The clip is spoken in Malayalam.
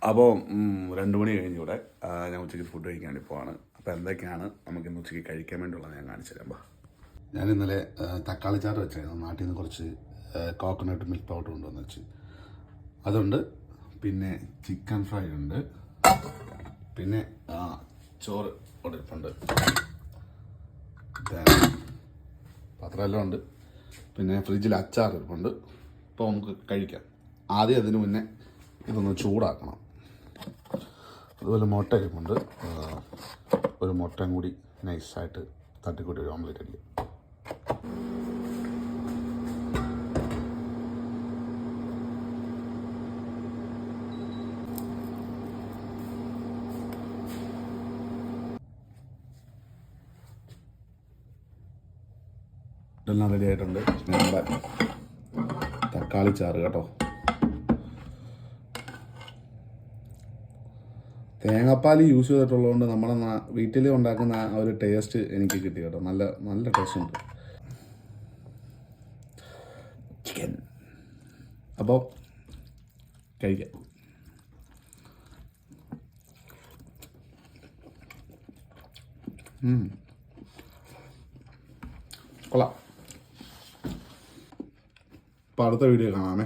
അപ്പോൾ 2 മണി കഴിഞ്ഞൂടെ ഞാൻ ഉച്ചയ്ക്ക് ഫുഡ് കഴിക്കാൻ വേണ്ടി പോവാണ്. അപ്പോൾ എന്തൊക്കെയാണ് നമുക്കിന്ന് ഉച്ചയ്ക്ക് കഴിക്കാൻ വേണ്ടിയുള്ളത് ഞാൻ കാണിച്ചു തരാം. ഞാൻ ഇന്നലെ തക്കാളി ചാറ് വെച്ചായിരുന്നു. നാട്ടിൽ നിന്ന് കുറച്ച് കോക്കനട്ട് മിൽക്ക് പൗഡർ കൊണ്ടുവന്ന് വെച്ച് അതുണ്ട്. പിന്നെ ചിക്കൻ ഫ്രൈ ഉണ്ട്. പിന്നെ ചോറ് കൊടുപ്പുണ്ട്. പാത്രമെല്ലാം ഉണ്ട്. പിന്നെ ഫ്രിഡ്ജിൽ അച്ചാർ ഇരിപ്പുണ്ട്. അപ്പോൾ നമുക്ക് കഴിക്കാം. ആദ്യം അതിന് മുന്നേ ഇതൊന്ന് ചൂടാക്കണം. അതുപോലെ മുട്ട ഇരിപ്പുണ്ട്. ഒരു മുട്ടയും കൂടി നൈസായിട്ട് തട്ടിക്കൂട്ടി ഒരു ഓംലെറ്റ് അടിക്കും. ഇതെല്ലാം റെഡി ആയിട്ടുണ്ട്. നമ്മുടെ തക്കാളി ചാറ് കേട്ടോ. തേങ്ങാപ്പാൽ യൂസ് ചെയ്തിട്ടുള്ളതുകൊണ്ട് നമ്മുടെ വീട്ടിൽ ഉണ്ടാക്കുന്ന ആ ഒരു ടേസ്റ്റ് എനിക്ക് കിട്ടി കേട്ടോ. നല്ല നല്ല ടേസ്റ്റ് ഉണ്ട് ചിക്കൻ. അപ്പോൾ കഴിക്കാം. കൊള്ളാം. അപ്പോൾ അടുത്ത വീഡിയോ കാണാമേ.